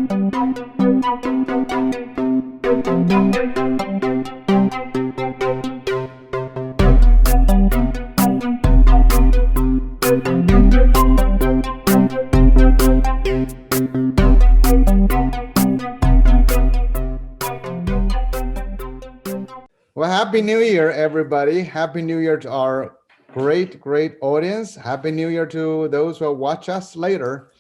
Well, Happy New Year, everybody. Happy New Year to our great audience. Happy New Year to those who will watch us later.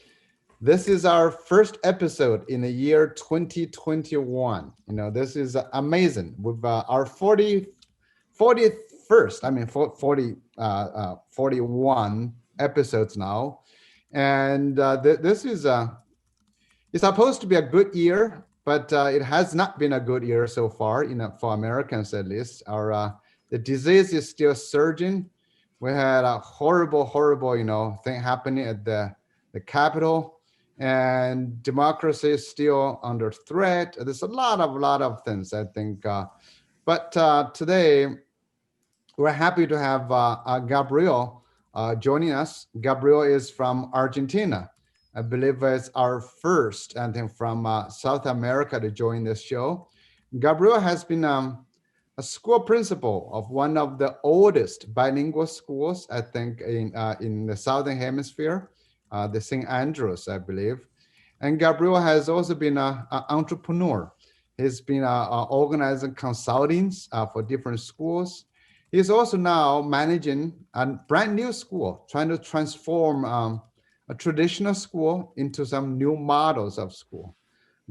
This is our first episode in the year 2021. This is amazing. With our 41st, 41 episodes now. And this is it's supposed to be a good year, but it has not been a good year so far, for Americans at least. The disease is still surging. We had a horrible, thing happening at the Capitol, and democracy is still under threat. There's a lot of things, I think. But today, we're happy to have Gabriel joining us. Gabriel is from Argentina. I believe it's our first, and then from South America to join this show. Gabriel has been a school principal of one of the oldest bilingual schools, I think, in the Southern Hemisphere, the St. Andrews, I believe. And Gabriel has also been an entrepreneur. He's been organizing consultings for different schools. He's also now managing a brand new school, trying to transform a traditional school into some new models of school.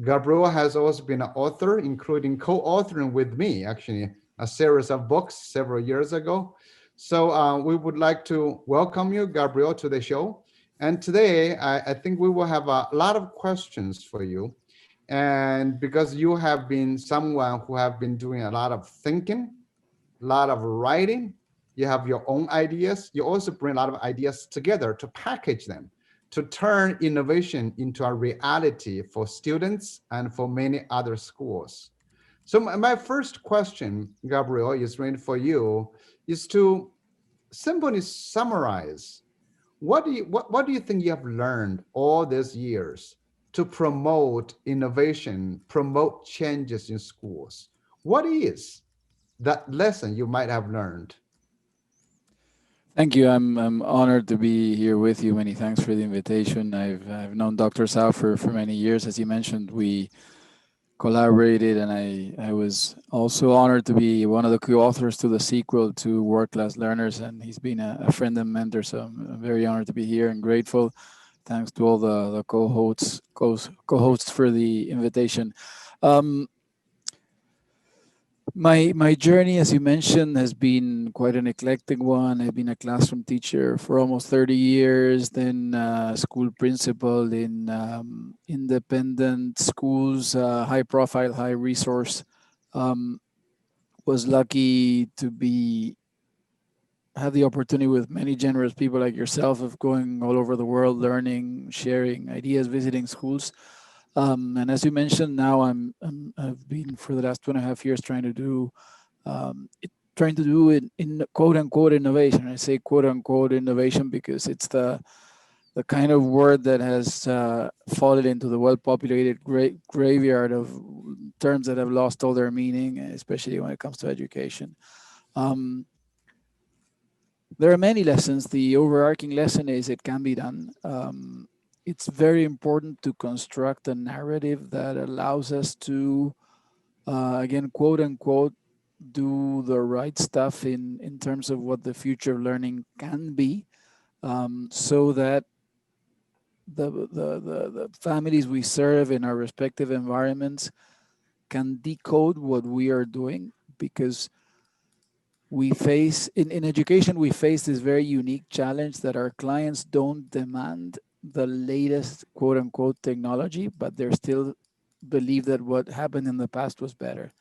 Gabriel has also been an author, including co-authoring with me, actually, a series of books several years ago. So we would like to welcome you, Gabriel, to the show. And today, I think we will have a lot of questions for you. And because you have been someone who have been doing a lot of thinking, a lot of writing, you have your own ideas. You also bring a lot of ideas together to package them, to turn innovation into a reality for students and for many other schools. So my first question, Gabriel, is really for you, is to simply summarize, what do you think you have learned all these years to promote innovation, promote changes in schools? What is that lesson you might have learned? Thank you. I'm honored to be here with you. Many thanks for the invitation. I've known Dr. Sao for many years. As you mentioned, we collaborated, and I was also honored to be one of the co-authors to the sequel to World Class Learners, and he's been a friend and mentor. So I'm very honored to be here and grateful. Thanks to all the co-hosts for the invitation. My journey, as you mentioned, has been quite an eclectic one. I've been a classroom teacher for almost 30 years, then school principal in independent schools, high profile, high resource. Was lucky to have the opportunity with many generous people like yourself of going all over the world, learning, sharing ideas, visiting schools. And as you mentioned, now I've been for the last 2.5 years trying to do it in quote unquote innovation. I say quote unquote innovation because it's the kind of word that has fallen into the well-populated graveyard of terms that have lost all their meaning, especially when it comes to education. There are many lessons. The overarching lesson is it can be done. It's very important to construct a narrative that allows us to, again, quote unquote, do the right stuff in terms of what the future of learning can be, so that the families we serve in our respective environments can decode what we are doing, because we face, in education, we face this very unique challenge that our clients don't demand the latest quote unquote technology, but they still believe that what happened in the past was better.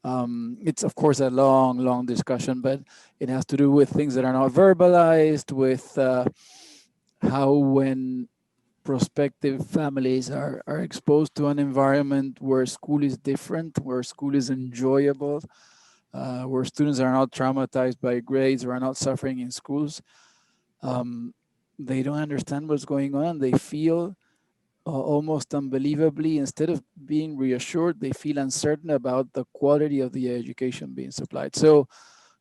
It's of course a long discussion, but it has to do with things that are not verbalized, with how when prospective families are exposed to an environment where school is different, where school is enjoyable, where students are not traumatized by grades or are not suffering in schools, they don't understand what's going on. They feel almost unbelievably, instead of being reassured, they feel uncertain about the quality of the education being supplied. So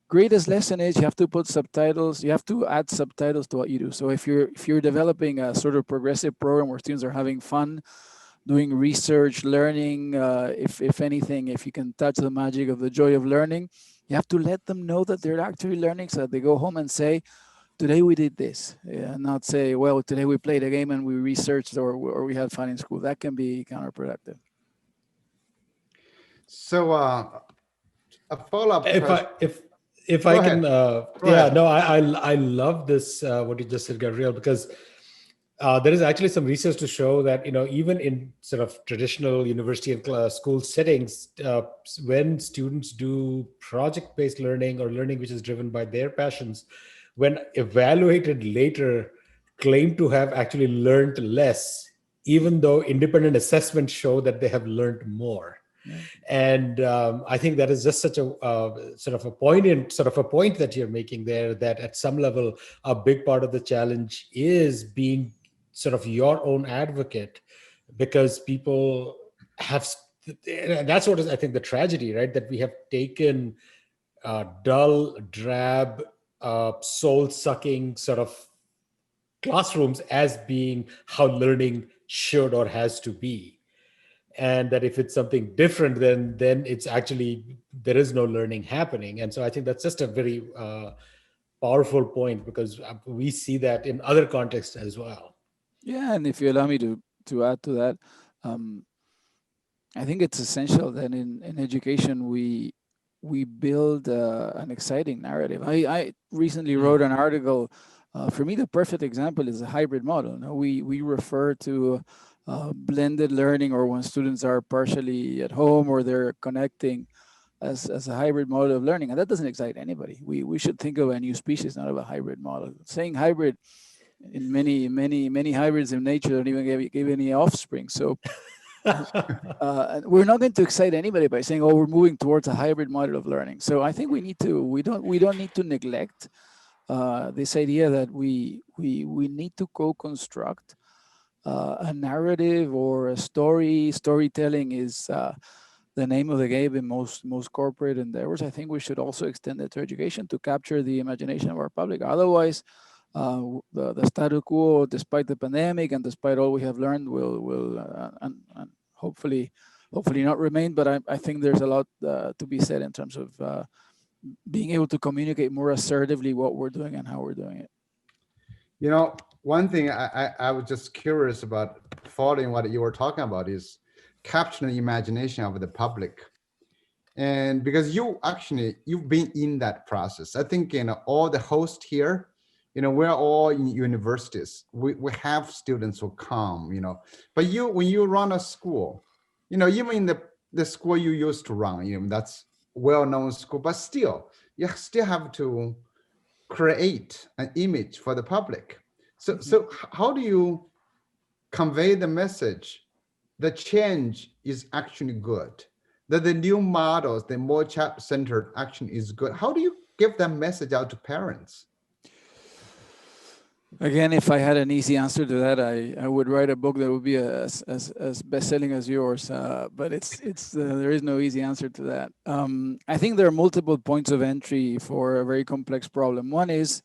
greatest lesson is you have to put subtitles, you have to add subtitles to what you do. So if you're developing a sort of progressive program where students are having fun doing research, learning, if anything, if you can touch the magic of the joy of learning, you have to let them know that they're actually learning, so that they go home and say, today we did this, not say, well, today we played a game and we researched, or we had fun in school. That can be counterproductive. So a follow-up If question. I if Go I ahead. can, Go yeah, ahead. no, I love this what you just said, Gabriel, because there is actually some research to show that even in sort of traditional university and school settings, when students do project-based learning or learning which is driven by their passions, when evaluated later, claim to have actually learned less, even though independent assessments show that they have learned more. Yeah. And I think that is just such a sort of a poignant sort of a point that you're making there, that at some level a big part of the challenge is being sort of your own advocate, because people have, and that's what is, I think, the tragedy, right? That we have taken dull, drab, soul-sucking sort of classrooms as being how learning should or has to be, and that if it's something different, then it's actually, there is no learning happening. And so I think that's just a very powerful point, because we see that in other contexts as well. Yeah, and if you allow me to add to that, um, I think it's essential that in education we build an exciting narrative. I recently wrote an article. For me, the perfect example is a hybrid model. No, we refer to blended learning, or when students are partially at home or they're connecting, as a hybrid model of learning, and that doesn't excite anybody. We should think of a new species, not of a hybrid model. Saying hybrid, in many hybrids in nature don't even give any offspring. So we're not going to excite anybody by saying, "Oh, we're moving towards a hybrid model of learning." So I think we don't need to neglect this idea that we need to co-construct a narrative or a story. Storytelling is the name of the game in most corporate endeavors. I think we should also extend it to education to capture the imagination of our public. Otherwise, the status quo, despite the pandemic and despite all we have learned, will and hopefully not remain. But I think there's a lot to be said in terms of being able to communicate more assertively what we're doing and how we're doing it. One thing I was just curious about, following what you were talking about, is capturing the imagination of the public. And because you've been in that process. I think all the hosts here, we're all in universities. We have students who come, but when you run a school, even in the school you used to run, that's well-known school, but still you still have to create an image for the public. So how do you convey the message? The change is actually good. That the new models, the more child-centered action is good. How do you give that message out to parents? Again, if I had an easy answer to that, I would write a book that would be as best-selling as yours. But there is no easy answer to that. I think there are multiple points of entry for a very complex problem. One is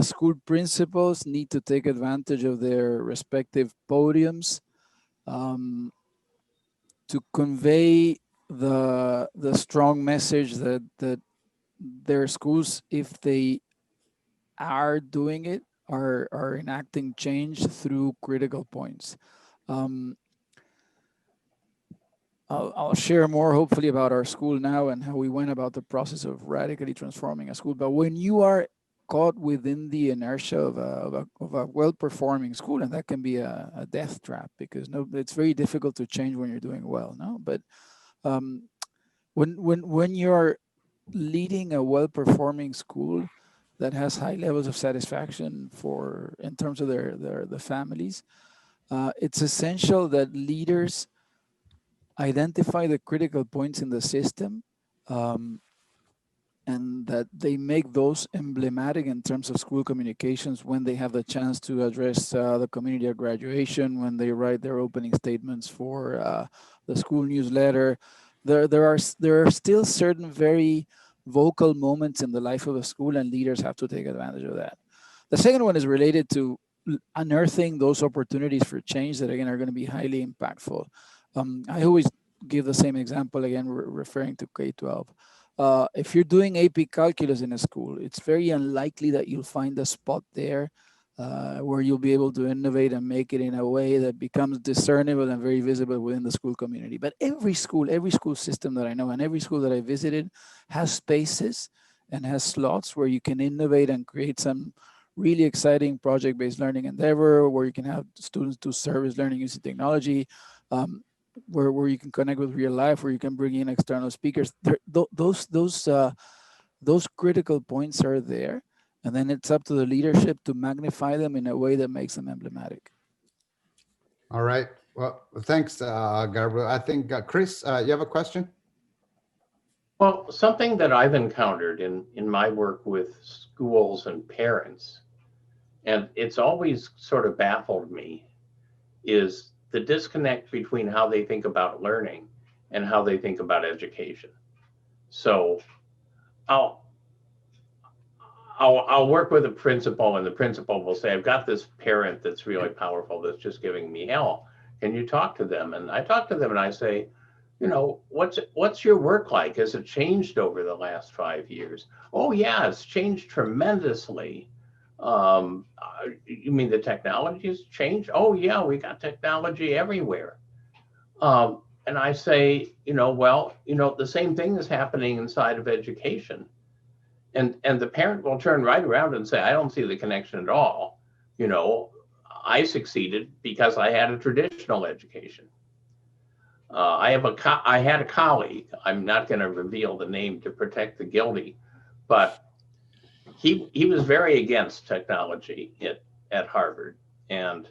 school principals need to take advantage of their respective podiums to convey the strong message that their schools, if they are doing it, are enacting change through critical points. I'll share more hopefully about our school now and how we went about the process of radically transforming a school. But when you are caught within the inertia of a well-performing school, and that can be a death trap, because it's very difficult to change when you're doing well. No, but when you're leading a well-performing school that has high levels of satisfaction in terms of the families, it's essential that leaders identify the critical points in the system, and and that they make those emblematic in terms of school communications when they have the chance to address the community at graduation, when they write their opening statements for the school newsletter. There are still certain very vocal moments in the life of a school, and leaders have to take advantage of that. The second one is related to unearthing those opportunities for change that, again, are going to be highly impactful. I always give the same example, again, referring to K-12. If you're doing AP calculus in a school, it's very unlikely that you'll find a spot there where you'll be able to innovate and make it in a way that becomes discernible and very visible within the school community. But every school system that I know and every school that I visited has spaces and has slots where you can innovate and create some really exciting project-based learning endeavor, where you can have students do service learning using technology, where you can connect with real life, where you can bring in external speakers. Those critical points are there, and then it's up to the leadership to magnify them in a way that makes them emblematic. All right. Well, thanks, Gabriel. I think, Chris, you have a question? Well, something that I've encountered in my work with schools and parents, and it's always sort of baffled me, is the disconnect between how they think about learning and how they think about education. So I'll work with a principal, and the principal will say, I've got this parent that's really powerful that's just giving me hell. Can you talk to them? And I talk to them and I say, you know, what's your work like? Has it changed over the last 5 years? Oh yeah, it's changed tremendously. You mean the technology has changed? Oh yeah, we got technology everywhere. And I say, well, the same thing is happening inside of education. And the parent will turn right around and say, I don't see the connection at all. I succeeded because I had a traditional education. I had a colleague, I'm not going to reveal the name to protect the guilty, but he was very against technology at Harvard. And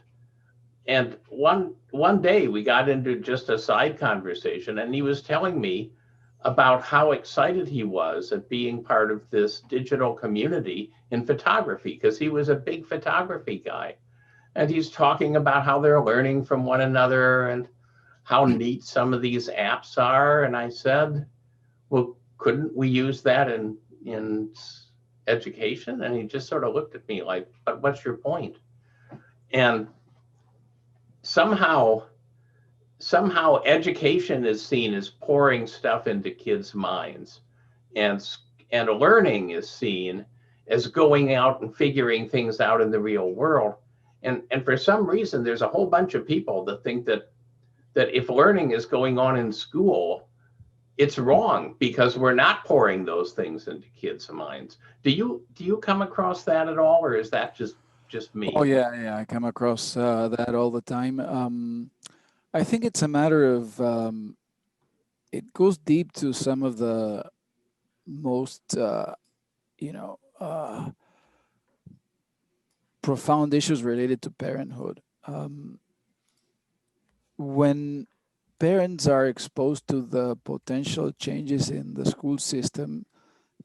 one day we got into just a side conversation, and he was telling me about how excited he was at being part of this digital community in photography, because he was a big photography guy. And he's talking about how they're learning from one another and how neat some of these apps are. And I said, well, couldn't we use that in education? And he just sort of looked at me like, but what's your point? And somehow education is seen as pouring stuff into kids' minds, and learning is seen as going out and figuring things out in the real world. And for some reason, there's a whole bunch of people that think that if learning is going on in school, it's wrong because we're not pouring those things into kids' minds. Do you come across that at all, or is that just me? Oh yeah, I come across that all the time. I think it's a matter of it goes deep to some of the most profound issues related to parenthood. When parents are exposed to the potential changes in the school system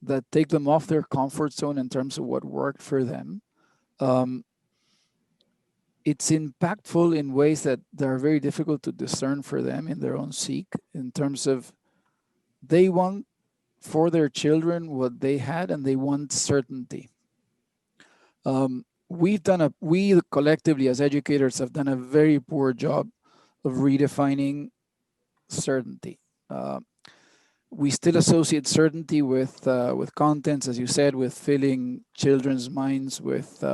that take them off their comfort zone in terms of what worked for them, it's impactful in ways that are very difficult to discern for them in their own psyche, in terms of they want for their children what they had, and they want certainty. We collectively as educators have done a very poor job of redefining certainty. We still associate certainty with contents, as you said, with filling children's minds with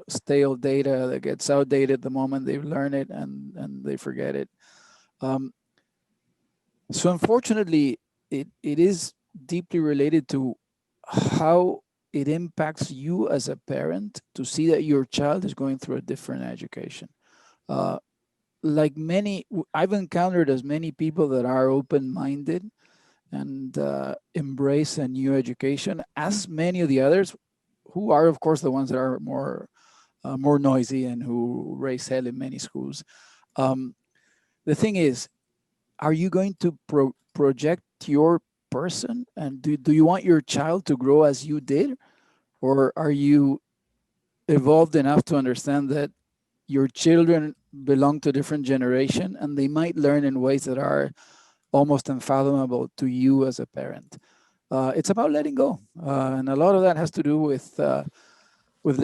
stale data that gets outdated the moment they learn it and they forget it. So unfortunately, it is deeply related to how it impacts you as a parent to see that your child is going through a different education. Like I've encountered as many people that are open-minded and embrace a new education, as many of the others who are, of course, the ones that are more noisy and who raise hell in many schools. The thing is, are you going to project your person? And do you want your child to grow as you did? Or are you evolved enough to understand that your children belong to a different generation and they might learn in ways that are almost unfathomable to you as a parent? It's about letting go. And a lot of that has to do with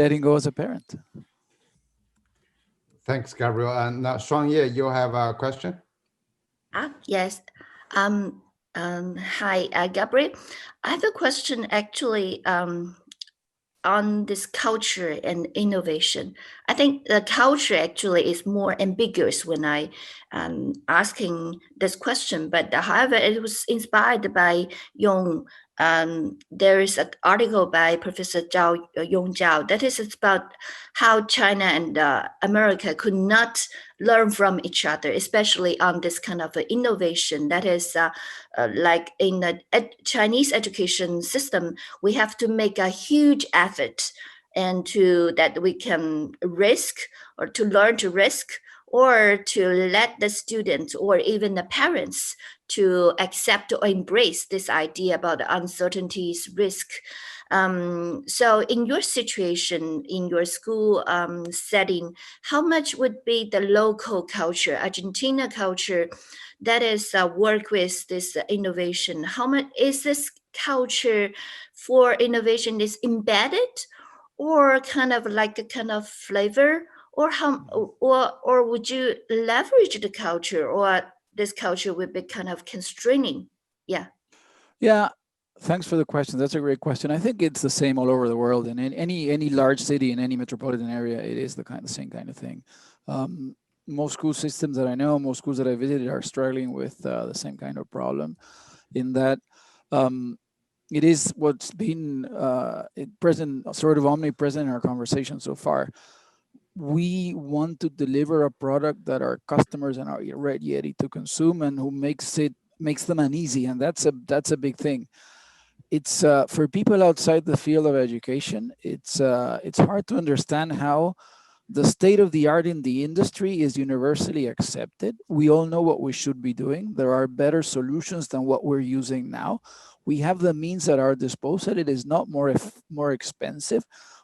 letting go as a parent. Thanks, Gabriel. And now, Shuangye, you have a question? Yes. Hi, Gabriel. I have a question actually on this culture and innovation. I think the culture actually is more ambiguous when I asking this question, but however, it was inspired by Yong. There is an article by Professor Yong Zhao that is about how China and America could not learn from each other, especially on this kind of innovation. That is like in the Chinese education system, we have to make a huge effort and to that we can risk or to learn to risk or to let the students or even the parents to accept or embrace this idea about the uncertainties, risk. So in your situation, in your school setting, how much would be the local culture, Argentina culture, that is work with this innovation? How much is this culture for innovation is embedded or kind of like a kind of flavor? Or how, or would you leverage the culture, or this culture would be kind of constraining? Yeah. Yeah, thanks for the question. That's a great question. I think it's the same all over the world. And in any large city, in any metropolitan area, it is the same kind of thing. Most school systems that I know, most schools that I visited are struggling with the same kind of problem in that it is what's been present, sort of omnipresent in our conversation so far. We want to deliver a product that our customers are ready to consume and who makes them uneasy, and that's a big thing. It's for people outside the field of education, it's hard to understand how the state of the art in the industry is universally accepted. We all know what we should be doing. There are better solutions than what we're using now. We have the means at our disposal. It is not more expensive.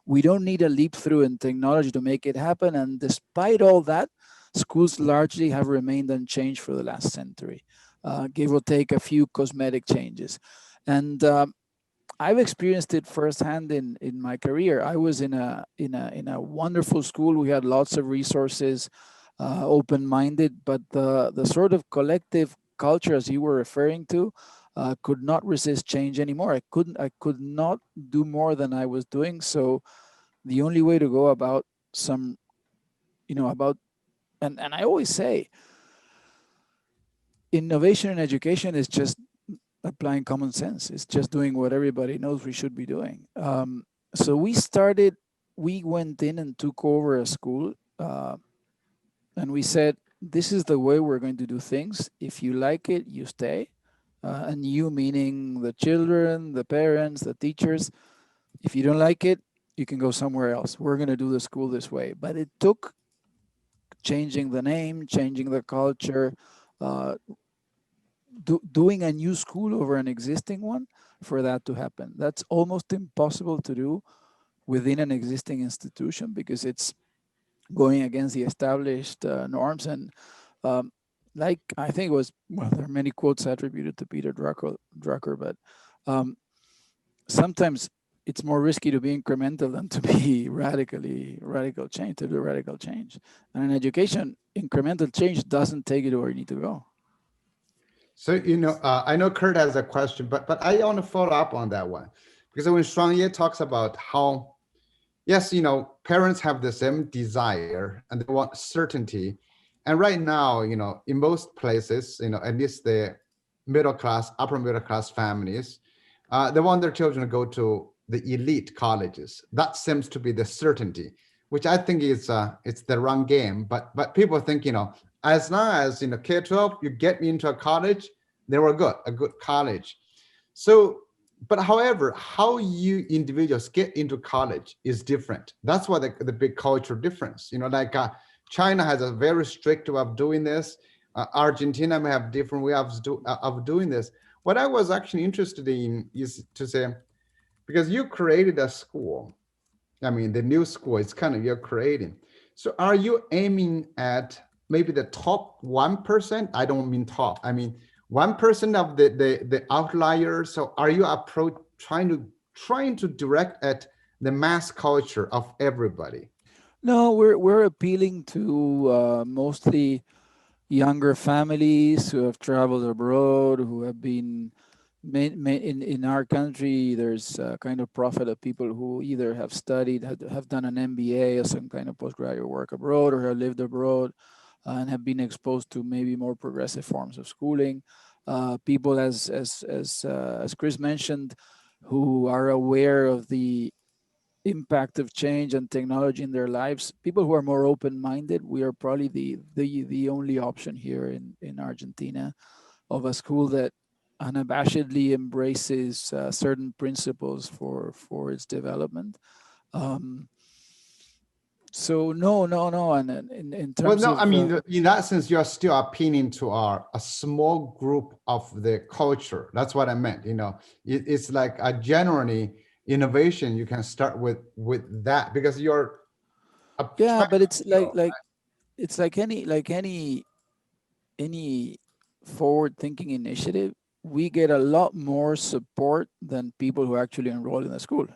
We don't need a leap through in technology to make it happen. And despite all that, schools largely have remained unchanged for the last century, give or take a few cosmetic changes. And I've experienced it firsthand in my career. I was in a wonderful school. We had lots of resources, open-minded, but the sort of collective culture, as you were referring to, could not resist change anymore. I could not do more than I was doing. So the only way to go about and I always say, innovation in education is just applying common sense. It's just doing what everybody knows we should be doing. So we went in and took over a school and we said, this is the way we're going to do things. If you like it, you stay. And you meaning the children, the parents, the teachers. If you don't like it, you can go somewhere else. We're going to do the school this way. But it took changing the name, changing the culture, doing a new school over an existing one for that to happen. That's almost impossible to do within an existing institution because it's going against the established norms. And like I think it was, well, there are many quotes attributed to Peter Drucker, but sometimes it's more risky to be incremental than to be radical change. And in education, incremental change doesn't take you to where you need to go. So, I know Kurt has a question, but I want to follow up on that one. Because when Shuangye talks about how, yes, parents have the same desire and they want certainty. And right now, in most places, at least the middle class, upper middle class families, they want their children to go to the elite colleges. That seems to be the certainty, which I think is it's the wrong game. But people think, as long as K-12, you get me into a college, they were a good college. So, but however, how you individuals get into college is different. That's what the big cultural difference. China has a very strict way of doing this. Argentina may have different way of doing this. what I was actually interested in is to say, because you created a school, I mean, the new school is kind of you're creating. So are you aiming at maybe the top 1%? I don't mean top. I mean 1% of the outliers. So are you trying to direct at the mass culture of everybody? No, we're appealing to mostly younger families who have traveled abroad, who have been in our country. There's a kind of profit of people who either have studied, have done an MBA or some kind of postgraduate work abroad, or have lived abroad and have been exposed to maybe more progressive forms of schooling. People, as Chris mentioned, who are aware of the impact of change and technology in their lives. People who are more open-minded. We are probably the only option here in Argentina of a school that unabashedly embraces certain principles for its development. So no, and in Well, terms no, of I mean, in that sense, you're still appealing to a small group of the culture. That's what I meant. You know, it's like a generally innovation. You can start with that because you're yeah, trying but to it's appeal. it's like any forward-thinking initiative. We get a lot more support than people who actually enroll in the school.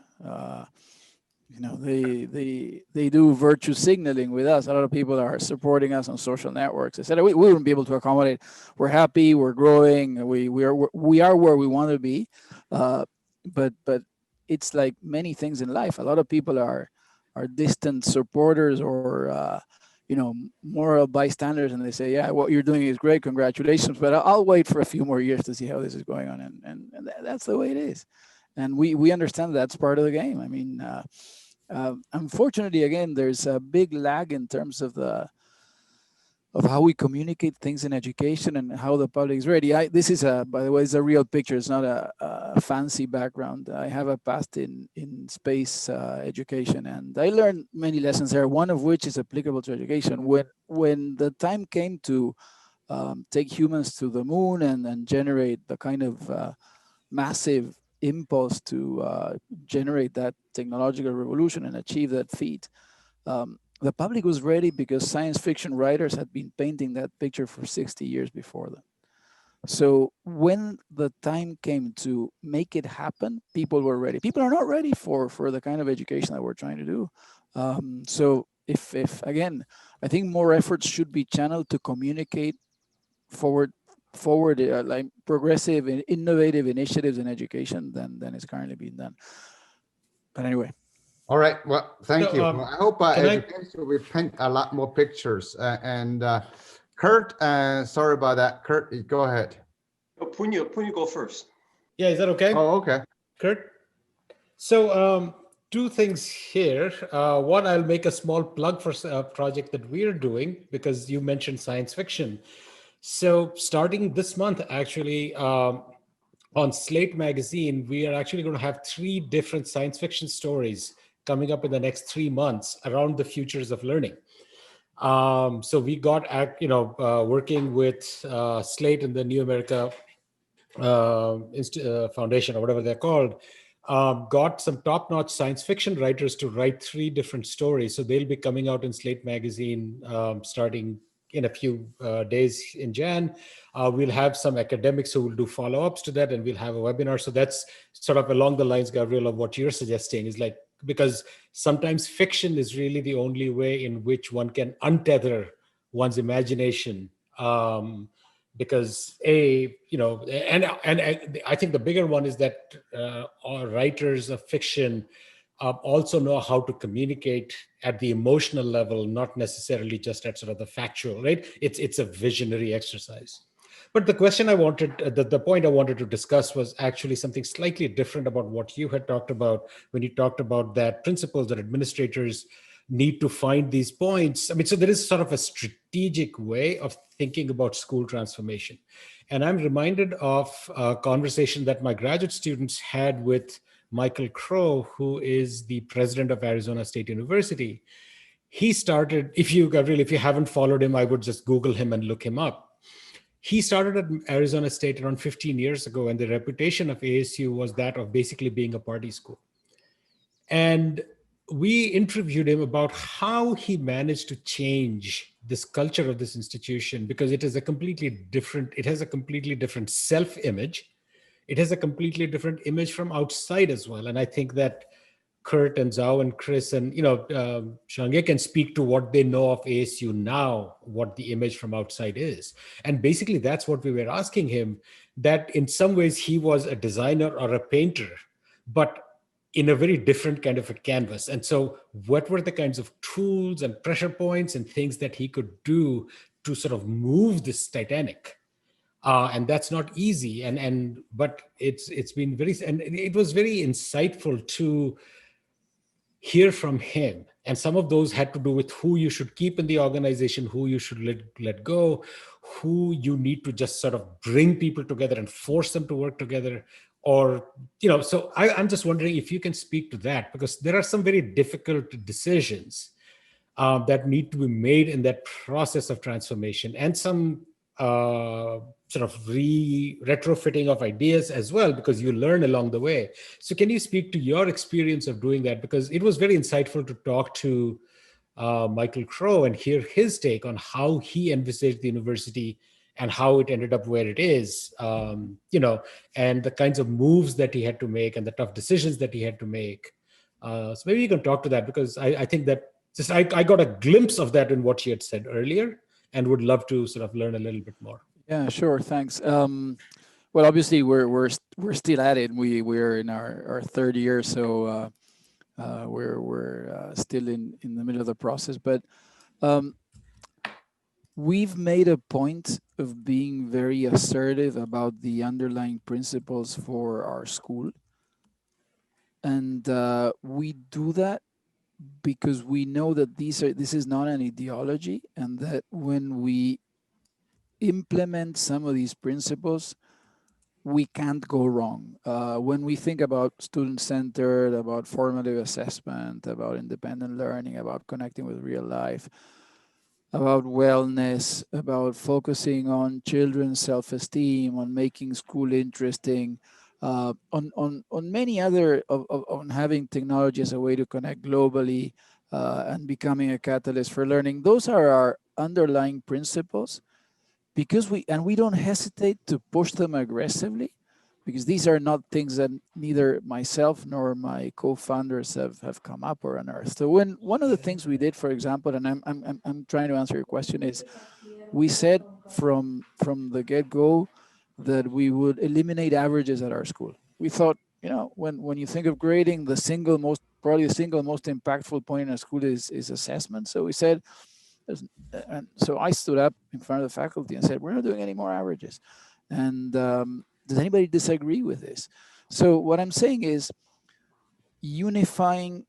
You know, they do virtue signaling with us. A lot of people are supporting us on social networks. They said we wouldn't be able to accommodate. We're happy. We're growing. We are where we want to be. But it's like many things in life. A lot of people are distant supporters or you know, moral bystanders, and they say, yeah, what you're doing is great, congratulations, but I'll wait for a few more years to see how this is going on, and that's the way it is. And we understand that's part of the game. I mean, unfortunately, again, there's a big lag in terms of how we communicate things in education and how the public is ready. This is by the way, it's a real picture. It's not a fancy background. I have a past in space education, and I learned many lessons there. One of which is applicable to education. When the time came to take humans to the moon and generate the kind of massive impulse to generate that technological revolution and achieve that feat. The public was ready because science fiction writers had been painting that picture for 60 years before them. So when the time came to make it happen, people were ready. People are not ready for the kind of education that we're trying to do. So if again, I think more efforts should be channeled to communicate forward like progressive and innovative initiatives in education than is currently being done. But anyway. All right. Well, thank you. Well, I hope education will paint a lot more pictures. And Kurt, sorry about that. Kurt, go ahead. Oh, Punya, go first. Yeah, is that okay? Oh, okay. Kurt? So two things here. One, I'll make a small plug for a project that we're doing because you mentioned science fiction. So starting this month, actually, on Slate magazine, we are actually going to have 3 different science fiction stories coming up in the next 3 months around the futures of learning. So we got, working with Slate and the New America Foundation, or whatever they're called, got some top-notch science fiction writers to write 3 different stories. So they'll be coming out in Slate magazine starting in a few days in Jan. We'll have some academics who will do follow-ups to that, and we'll have a webinar. So that's sort of along the lines, Gabriel, of what you're suggesting, is like, because sometimes fiction is really the only way in which one can untether one's imagination. Because and I think the bigger one is that writers of fiction also know how to communicate at the emotional level, not necessarily just at sort of the factual, right? It's a visionary exercise. But the question I wanted, the point I wanted to discuss was actually something slightly different about what you had talked about when you talked about that principles that administrators need to find these points. I mean, so there is sort of a strategic way of thinking about school transformation. And I'm reminded of a conversation that my graduate students had with Michael Crow, who is the president of Arizona State University. He started, if you haven't followed him, I would just Google him and look him up. he started at Arizona State around 15 years ago, and the reputation of ASU was that of basically being a party school. And we interviewed him about how he managed to change this culture of this institution, because it has a completely different self-image. It has a completely different image from outside as well. And I think that Kurt and Zhao and Chris and Shange can speak to what they know of ASU now, what the image from outside is. And basically that's what we were asking him, that in some ways he was a designer or a painter, but in a very different kind of a canvas. And so what were the kinds of tools and pressure points and things that he could do to sort of move this Titanic? And that's not easy. But it's been very, and it was very insightful to hear from him. And some of those had to do with who you should keep in the organization, who you should let go, who you need to just sort of bring people together and force them to work together. Or, so I'm just wondering if you can speak to that, because there are some very difficult decisions that need to be made in that process of transformation, and some sort of retrofitting of ideas as well, because you learn along the way. So can you speak to your experience of doing that? Because it was very insightful to talk to Michael Crow and hear his take on how he envisaged the university and how it ended up where it is, and the kinds of moves that he had to make and the tough decisions that he had to make. So maybe you can talk to that, because I think that I got a glimpse of that in what she had said earlier, and would love to sort of learn a little bit more. Yeah, sure. Thanks. Well, obviously we're still at it. We're in our third year, so we're still in the middle of the process. But we've made a point of being very assertive about the underlying principles for our school, and we do that because we know that this is not an ideology, and that when we implement some of these principles, we can't go wrong. When we think about student-centered, about formative assessment, about independent learning, about connecting with real life, about wellness, about focusing on children's self-esteem, on making school interesting, on many other, on having technology as a way to connect globally, and becoming a catalyst for learning. Those are our underlying principles, because we don't hesitate to push them aggressively, because these are not things that neither myself nor my co-founders have come up or unearthed. So one of the things we did, for example, and I'm trying to answer your question, is we said from the get-go that we would eliminate averages at our school. We thought, when you think of grading, probably the single most impactful point in a school is assessment. So we said, and so I stood up in front of the faculty and said, we're not doing any more averages. And does anybody disagree with this? So what I'm saying is, unifying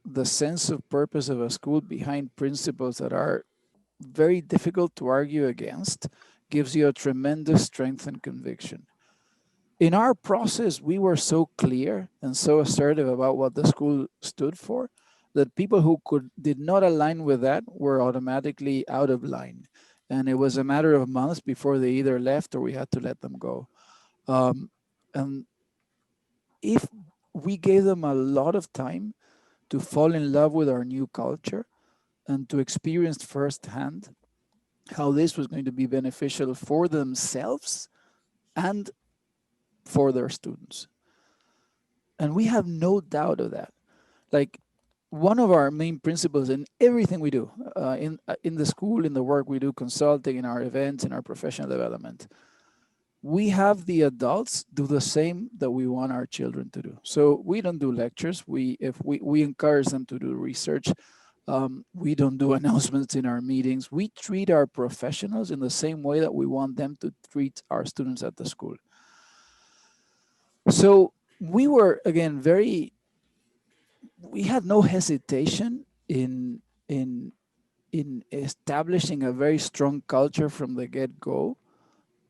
the sense of purpose of a school behind principles that are very difficult to argue against gives you a tremendous strength and conviction. In our process, we were so clear and so assertive about what the school stood for that people who did not align with that were automatically out of line. And it was a matter of months before they either left or we had to let them go. And if we gave them a lot of time to fall in love with our new culture and to experience firsthand how this was going to be beneficial for themselves and for their students. And we have no doubt of that. Like, one of our main principles in everything we do, in the school, in the work we do, consulting, in our events, in our professional development, we have the adults do the same that we want our children to do. So we don't do lectures. We encourage them to do research. We don't do announcements in our meetings. We treat our professionals in the same way that we want them to treat our students at the school. So we were, again, we had no hesitation in establishing a very strong culture from the get-go,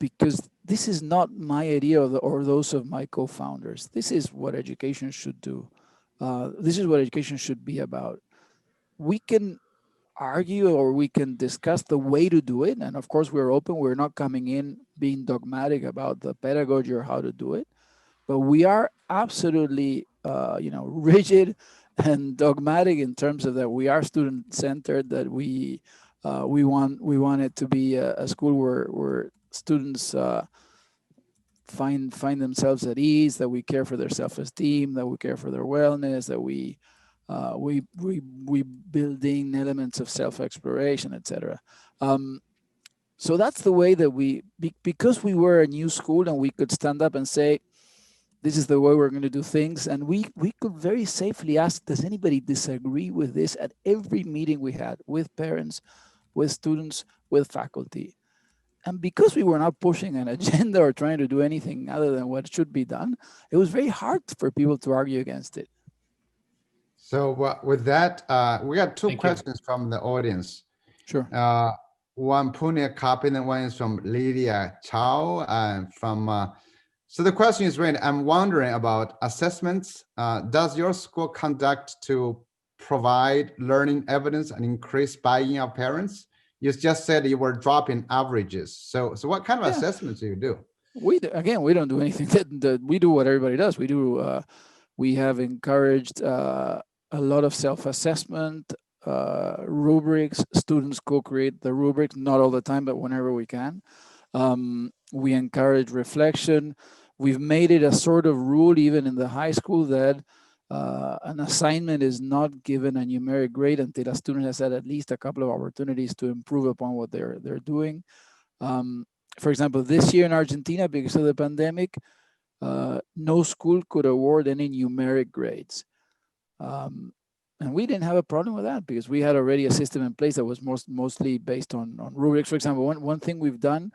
because this is not my idea or those of my co-founders. This is what education should do. This is what education should be about. We can argue or we can discuss the way to do it. And of course, we're open. We're not coming in being dogmatic about the pedagogy or how to do it, but we are absolutely, rigid and dogmatic in terms of that we are student-centered, that we want it to be a school where students find themselves at ease, that we care for their self-esteem, that we care for their wellness, that we build in elements of self-exploration, etc. So that's the way that because we were a new school and we could stand up and say, this is the way we're going to do things. And we could very safely ask, does anybody disagree with this at every meeting we had with parents, with students, with faculty? And because we were not pushing an agenda or trying to do anything other than what should be done, it was very hard for people to argue against it. So with that, we got two Thank you. questions from the audience. Sure. One Punya Kapin and one is from Lydia Chow and from. So the question is, Rain, I'm wondering about assessments. Does your school conduct to provide learning evidence and increase buy-in of parents? You just said you were dropping averages. So what kind of assessments do you do? We don't do anything that we do what everybody does. We have encouraged a lot of self-assessment, rubrics. Students co-create the rubrics, not all the time, but whenever we can. We encourage reflection. We've made it a sort of rule, even in the high school, that an assignment is not given a numeric grade until a student has had at least a couple of opportunities to improve upon what they're doing. For example, this year in Argentina, because of the pandemic, no school could award any numeric grades. And we didn't have a problem with that because we had already a system in place that was mostly based on rubrics. For example, one thing we've done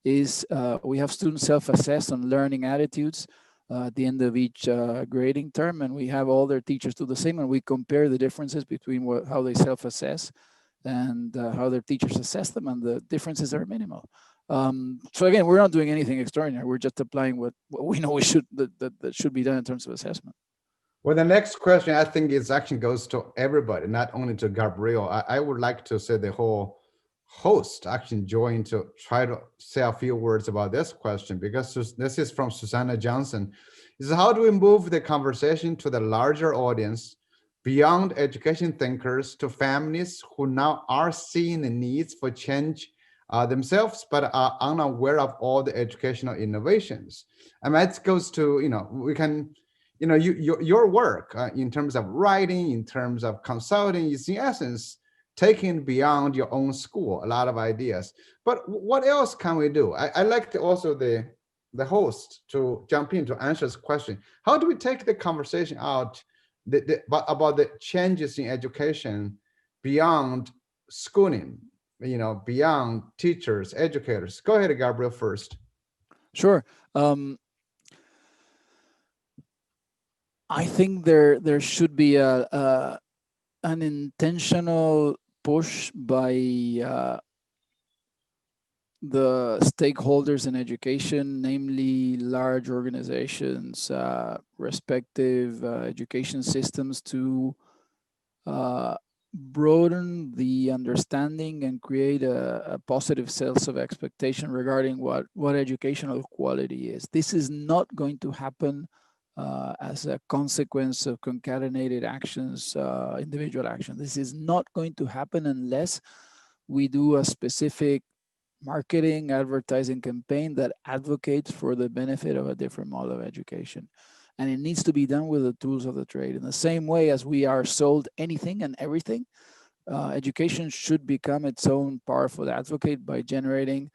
is we have students self-assess on learning attitudes at the end of each grading term, and we have all their teachers do the same, and we compare the differences between how they self-assess and how their teachers assess them, and the differences are minimal. So again, we're not doing anything extraordinary. We're just applying what we know that should be done in terms of assessment. Well, the next question I think is actually goes to everybody, not only to Gabriel. I would like to say the whole host actually join to try to say a few words about this question, because this is from Susanna Johnson. Is how do we move the conversation to the larger audience beyond education thinkers to families who now are seeing the needs for change themselves, but are unaware of all the educational innovations? And that goes to, we can, your work in terms of writing, in terms of consulting is in essence taking beyond your own school, a lot of ideas. But what else can we do? I like also the host to jump in to answer this question. How do we take the conversation out about the changes in education beyond schooling, beyond teachers, educators? Go ahead, Gabriel, first. Sure. I think there should be an intentional push by the stakeholders in education, namely large organizations, respective education systems, to broaden the understanding and create a positive sense of expectation regarding what educational quality is. This is not going to happen as a consequence of concatenated actions, individual action. This is not going to happen unless we do a specific marketing, advertising campaign that advocates for the benefit of a different model of education. And it needs to be done with the tools of the trade. In the same way as we are sold anything and everything, education should become its own powerful advocate by generating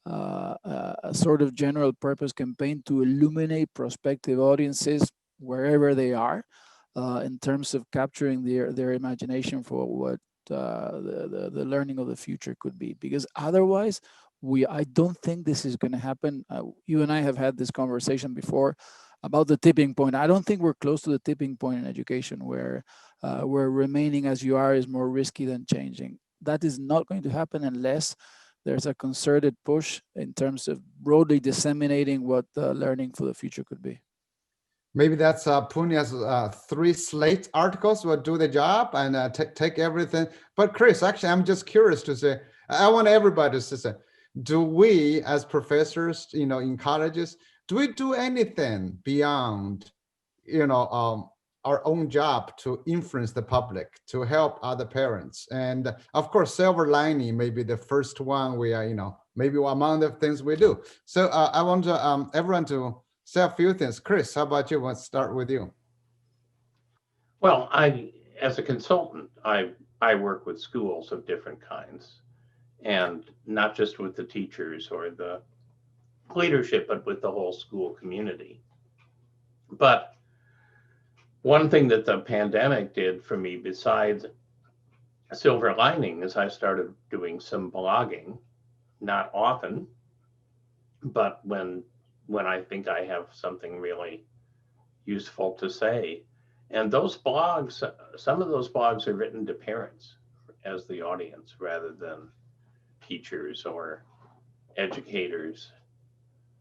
a sort of general purpose campaign to illuminate prospective audiences wherever they are, in terms of capturing their imagination for what the learning of the future could be. Because otherwise, I don't think this is going to happen. You and I have had this conversation before about the tipping point. I don't think we're close to the tipping point in education where remaining as you are is more risky than changing. That is not going to happen unless there's a concerted push in terms of broadly disseminating what learning for the future could be. Maybe that's Punya's 3 Slate articles will do the job and take everything. But Chris, actually, I'm just curious to say, I want everybody to say, do we as professors, in colleges, do we do anything beyond, our own job to influence the public, to help other parents? And of course, silver lining may be the first one we are, maybe among the things we do. So I want to, everyone to say a few things. Chris, how about you? Let's start with you. Well, as a consultant, I work with schools of different kinds, and not just with the teachers or the leadership, but with the whole school community. But one thing that the pandemic did for me, besides a silver lining, is I started doing some blogging, not often, but when I think I have something really useful to say. And those blogs, some of those blogs are written to parents as the audience rather than teachers or educators.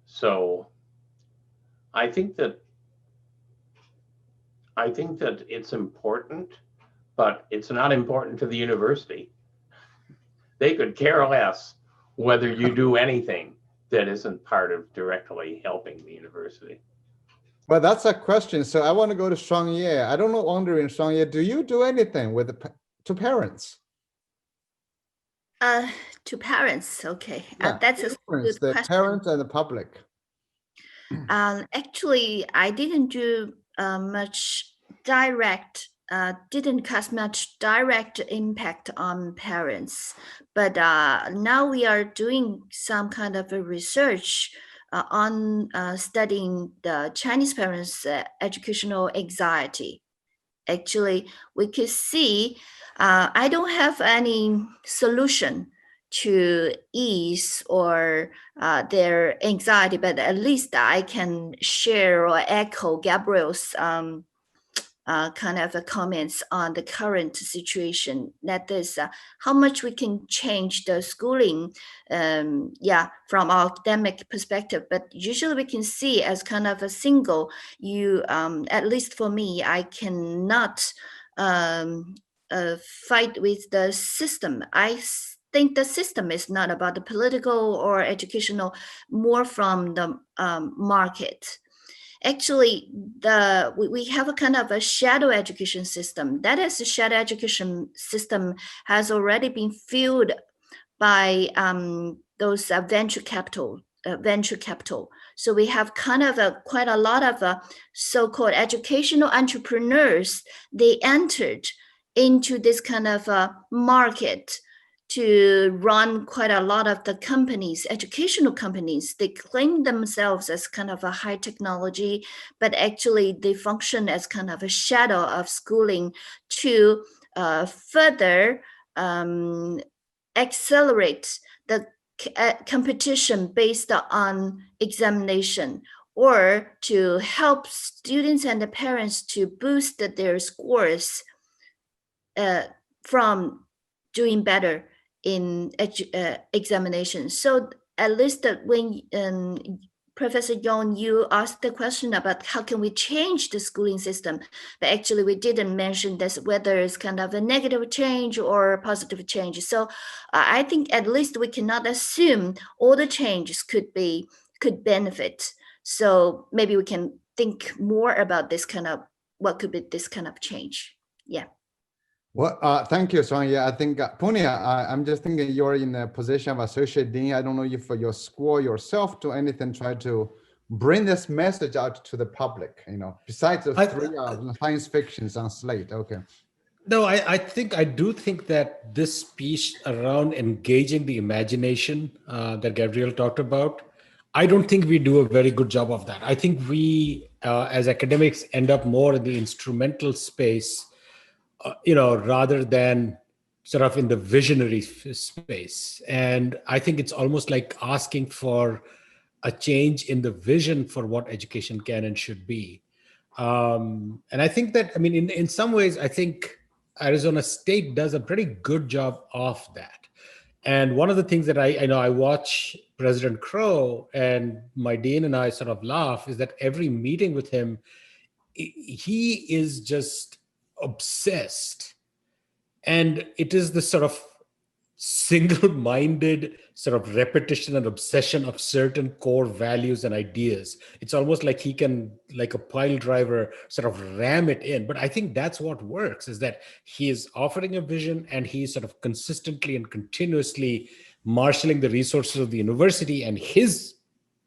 So I think that it's important, but it's not important to the university. They could care less whether you do anything that isn't part of directly helping the university. Well, that's a question. So I want to go to Shangye. I don't know, wondering, Shangye, do you do anything with to parents? To parents, okay. Yeah, That's a good the question. parents and the public. Actually, I didn't do much direct, didn't cast much direct impact on parents. But now we are doing some kind of a research on studying the Chinese parents' educational anxiety. Actually, we could see, I don't have any solution to ease or their anxiety, but at least I can share or echo Gabriel's kind of comments on the current situation. That is how much we can change the schooling, from academic perspective. But usually we can see as kind of a single, at least for me, I cannot fight with the system. I think the system is not about the political or educational, more from the market. Actually, we have a kind of a shadow education system. That is, the shadow education system has already been fueled by those venture capital. So we have kind of quite a lot of so-called educational entrepreneurs. They entered into this kind of market to run quite a lot of the companies, educational companies. They claim themselves as kind of a high technology, but actually they function as kind of a shadow of schooling to further accelerate the competition based on examination, or to help students and the parents to boost their scores from doing better in examinations. So at least when Professor Yong, you asked the question about how can we change the schooling system, but actually we didn't mention this, whether it's kind of a negative change or a positive change. So I think at least we cannot assume all the changes could benefit. So maybe we can think more about this kind of, what could be this kind of change. Yeah. Well, thank you, Sonia. I think, Punya, I'm just thinking you're in a position of associate dean. I don't know if your school yourself do anything, try to bring this message out to the public, besides the three science fictions on Slate. Okay. No, I do think that this piece around engaging the imagination that Gabriel talked about, I don't think we do a very good job of that. I think we, as academics, end up more in the instrumental space, rather than sort of in the visionary space. And I think it's almost like asking for a change in the vision for what education can and should be. And I think that, in some ways, I think Arizona State does a pretty good job of that. And one of the things that I watch President Crow, and my dean and I sort of laugh, is that every meeting with him he is just obsessed. And it is this sort of single-minded sort of repetition and obsession of certain core values and ideas. It's almost like he can, like a pile driver, sort of ram it in. But I think that's what works, is that he is offering a vision and he's sort of consistently and continuously marshaling the resources of the university and his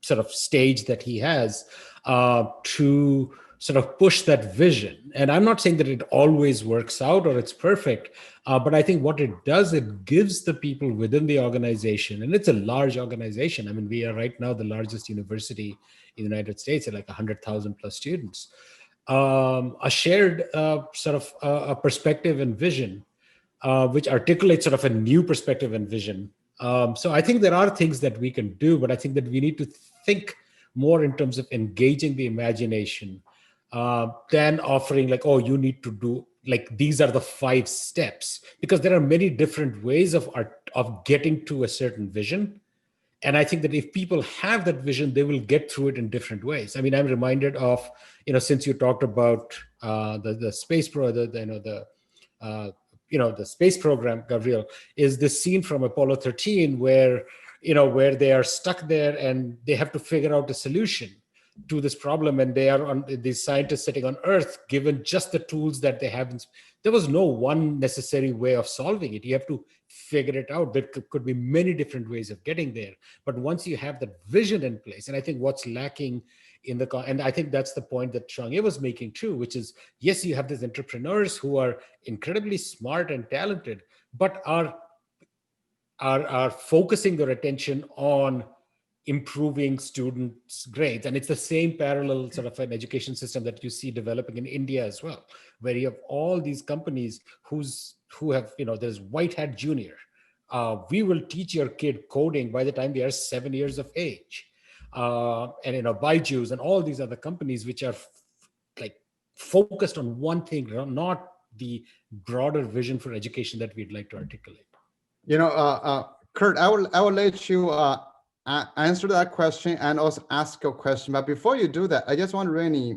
sort of stage that he has to sort of push that vision. And I'm not saying that it always works out or it's perfect, but I think what it does, it gives the people within the organization, and it's a large organization. I mean, we are right now the largest university in the United States at like 100,000 plus students, a shared sort of a perspective and vision, which articulates sort of a new perspective and vision. So I think there are things that we can do, but I think that we need to think more in terms of engaging the imagination than offering like, oh, you need to do like, these are the 5 steps, because there are many different ways of getting to a certain vision. And I think that if people have that vision, they will get through it in different ways. I mean, I'm reminded of, since you talked about the space the space program, Gabriel, is this scene from Apollo 13 where they are stuck there and they have to figure out a solution to this problem, and they are these scientists sitting on Earth, given just the tools that they have. There was no one necessary way of solving it. You have to figure it out. There could be many different ways of getting there. But once you have that vision in place, and I think what's lacking and I think that's the point that Shangye was making too, which is, yes, you have these entrepreneurs who are incredibly smart and talented, but are focusing their attention on improving students' grades. And it's the same parallel sort of an education system that you see developing in India as well, where you have all these companies who have, there's White Hat Junior. We will teach your kid coding by the time they are 7 years of age. And Byju's and all these other companies which are like focused on one thing, not the broader vision for education that we'd like to articulate. Kurt, I will let you answer that question and also ask a question. But before you do that, I just want to really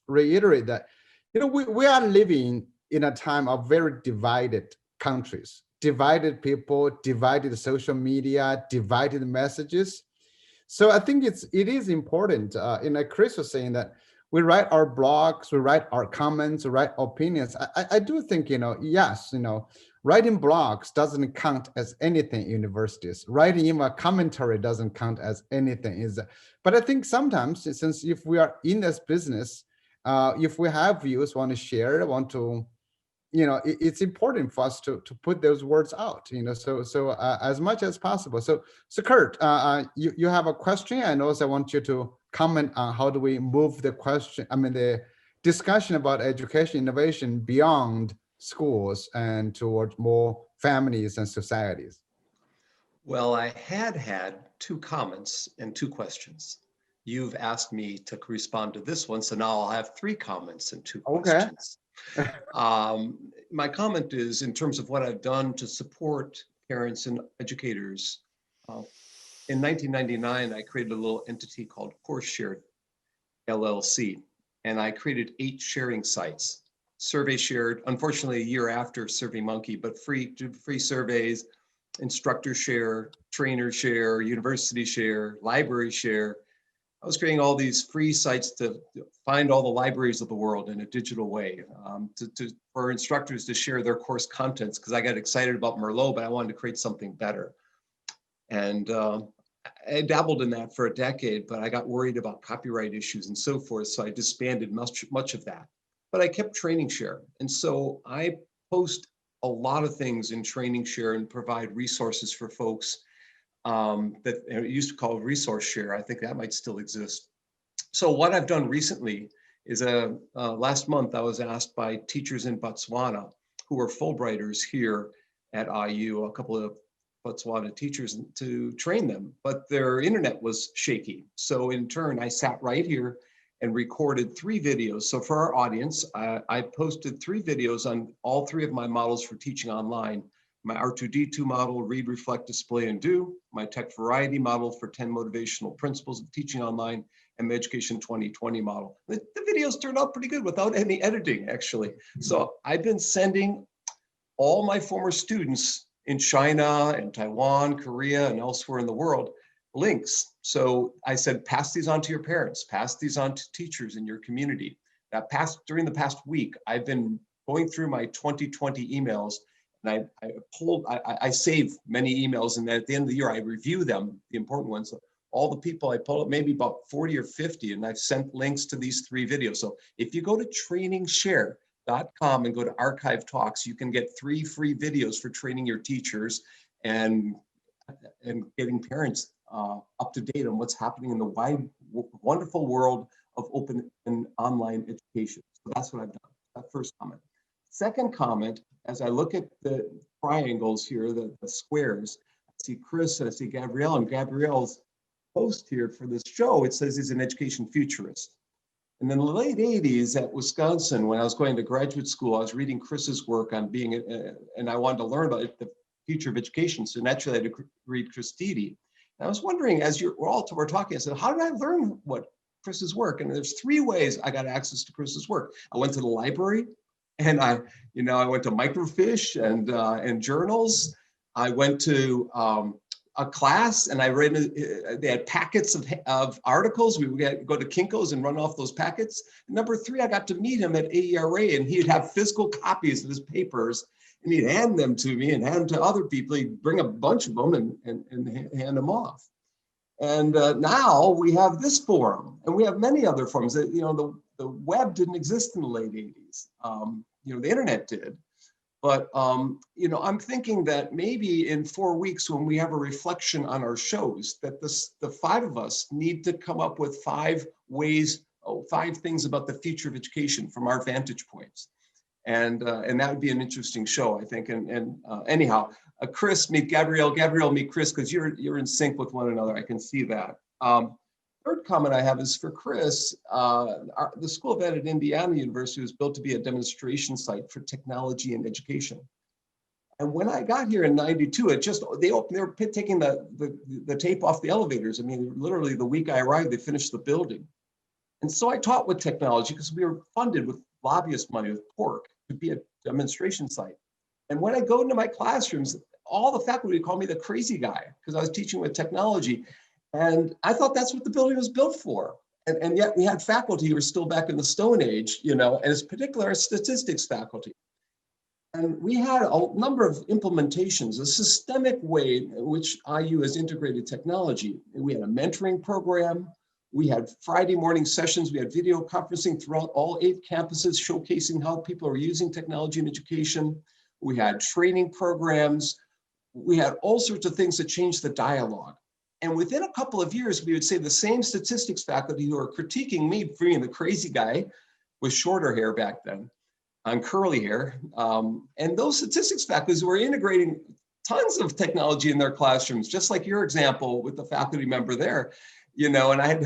reiterate that, we are living in a time of very divided countries, divided people, divided social media, divided messages. So I think it is important, Chris was saying that we write our blogs, we write our comments, we write opinions. I do think, yes, writing blogs doesn't count as anything in universities. Writing even a commentary doesn't count as anything. But I think sometimes, since if we are in this business, if we have views, want to share, want to, it's important for us to put those words out, so as much as possible. So Kurt, you have a question, and also I want you to comment on how do we move the discussion about education innovation beyond schools and towards more families and societies. Well, I had 2 comments and 2 questions. You've asked me to respond to this one, so now I'll have 3 comments and 2 questions. My comment is in terms of what I've done to support parents and educators. In 1999, I created a little entity called Course Shared LLC, and I created 8 sharing sites. Survey Shared, unfortunately a year after SurveyMonkey, but free surveys, Instructor Share, Trainer Share, University Share, Library Share. I was creating all these free sites to find all the libraries of the world in a digital way, for instructors to share their course contents, because I got excited about Merlot, but I wanted to create something better. And I dabbled in that for a decade, but I got worried about copyright issues and so forth, so I disbanded much of that. But I kept Training Share. And so I post a lot of things in Training Share and provide resources for folks that it used to call Resource Share. I think that might still exist. So what I've done recently is last month I was asked by teachers in Botswana who are Fulbrighters here at IU, a couple of Botswana teachers, to train them, but their internet was shaky. So in turn, I sat right here and recorded 3 videos. So for our audience, I posted 3 videos on all 3 of my models for teaching online my R2D2 model, read, reflect, display, and do, my tech variety model for 10 motivational principles of teaching online, and my education 2020 model. The videos turned out pretty good without any editing, actually. So I've been sending all my former students in China and Taiwan, Korea, and elsewhere in the world links. So I said, pass these on to your parents, pass these on to teachers in your community. During the past week, I've been going through my 2020 emails, and I save many emails, and then at the end of the year, I review them, the important ones. All the people I pulled up, maybe about 40 or 50, and I've sent links to these 3 videos. So if you go to trainingshare.com and go to archive talks, you can get 3 free videos for training your teachers and getting parents up to date on what's happening in the wide, wonderful world of open and online education. So that's what I've done. That first comment. Second comment, as I look at the triangles here, the squares, I see Chris and I see Gabrielle, and Gabrielle's post here for this show, it says he's an education futurist. And in the late 80s at Wisconsin, when I was going to graduate school, I was reading Chris's work on being, and I wanted to learn about the future of education. So naturally I had to read Chris Dede. And I was wondering, as we're talking, I said, how did I learn what Chris's work? And there's 3 ways I got access to Chris's work. I went to the library, and I went to microfiche and journals. I went to a class, and I read. They had packets of articles. We would go to Kinko's and run off those packets. And number 3, I got to meet him at AERA, and he'd have physical copies of his papers, and he'd hand them to me and hand them to other people. He'd bring a bunch of them and hand them off. And now we have this forum, and we have many other forums. The web didn't exist in the late 80s. The internet did. But, I'm thinking that maybe in 4 weeks, when we have a reflection on our shows, that the 5 of us need to come up with 5 things about the future of education from our vantage points. And that would be an interesting show, I think. Anyhow, Chris, meet Gabrielle. Gabrielle, meet Chris, because you're in sync with one another. I can see that. Third comment I have is for Chris. The School of Ed at Indiana University was built to be a demonstration site for technology and education. And when I got here in '92, they were taking the tape off the elevators. I mean, literally the week I arrived, they finished the building. And so I taught with technology because we were funded with lobbyist money, with pork, to be a demonstration site. And when I go into my classrooms, all the faculty call me the crazy guy because I was teaching with technology. And I thought that's what the building was built for. And yet we had faculty who were still back in the Stone Age, and it's particularly our statistics faculty. And we had a number of implementations, a systemic way in which IU has integrated technology. And we had a mentoring program. We had Friday morning sessions. We had video conferencing throughout all 8 campuses, showcasing how people are using technology in education. We had training programs. We had all sorts of things that changed the dialogue. And within a couple of years, we would say the same statistics faculty who are critiquing me for being the crazy guy with shorter hair back then, on curly hair, and those statistics faculties were integrating tons of technology in their classrooms, just like your example with the faculty member there, and I had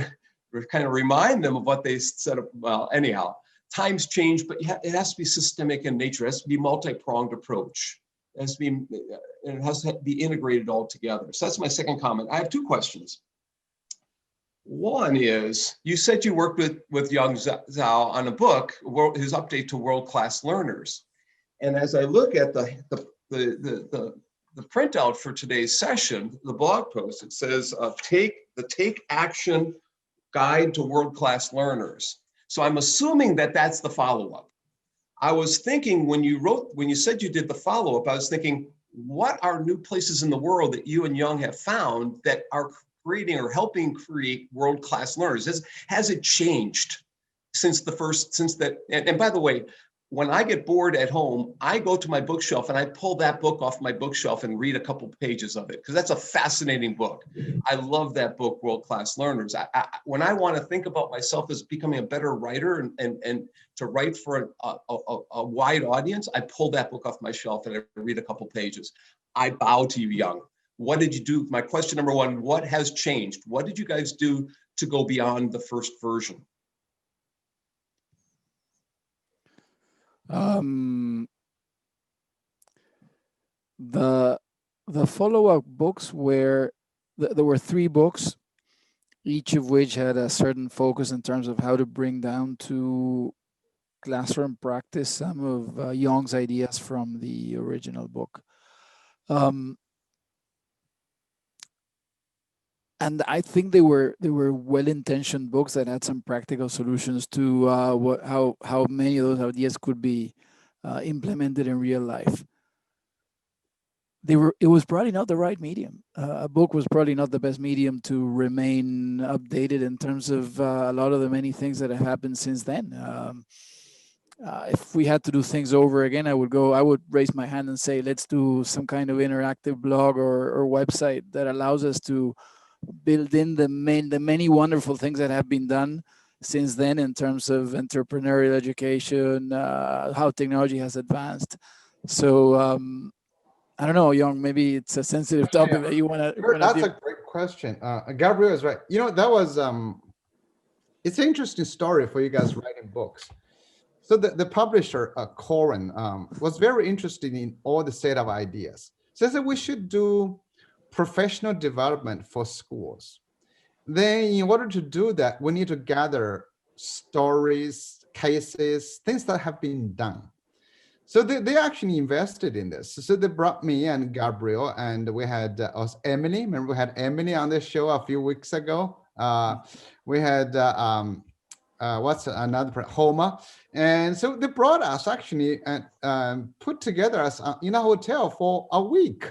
to kind of remind them of what they said. Well, anyhow, times change, but it has to be systemic in nature. It has to be multi-pronged approach. It has to be integrated all together. So that's my second comment. I have 2 questions. One is, you said you worked with Young Zhao on a book, his update to world-class learners. And as I look at the printout for today's session, the blog post, it says, Take Action Guide to World-Class Learners. So I'm assuming that that's the follow-up. I was thinking when you said you did the follow-up, I was thinking, what are new places in the world that you and Young have found that are creating or helping create world-class learners? Has it changed since that? And by the way, when I get bored at home, I go to my bookshelf and I pull that book off my bookshelf and read a couple pages of it, because that's a fascinating book. I love that book, World-Class Learners. When I want to think about myself as becoming a better writer and to write for a wide audience, I pull that book off my shelf and I read a couple pages. I bow to you, Young. What did you do? My question number 1, what has changed? What did you guys do to go beyond the first version? The follow-up books were, there were 3 books, each of which had a certain focus in terms of how to bring down to classroom practice some of Young's ideas from the original book. And I think they were well-intentioned books that had some practical solutions to how many of those ideas could be implemented in real life. It was probably not the right medium. A book was probably not the best medium to remain updated in terms of a lot of the many things that have happened since then. If we had to do things over again, I would raise my hand and say, let's do some kind of interactive blog or website that allows us to build in the many wonderful things that have been done since then in terms of entrepreneurial education, how technology has advanced. So I don't know, Young, maybe it's a sensitive topic that you want to. That's a great question. Gabriel is right. That was, it's an interesting story for you guys writing books. So the publisher, Corin, was very interested in all the set of ideas. So that we should do professional development for schools. Then in order to do that, we need to gather stories, cases, things that have been done. So they actually invested in this. So they brought me and Gabriel, and we had Emily. Remember, we had Emily on the show a few weeks ago. We had what's another, Homa, and so they brought us actually and put together us in a hotel for a week.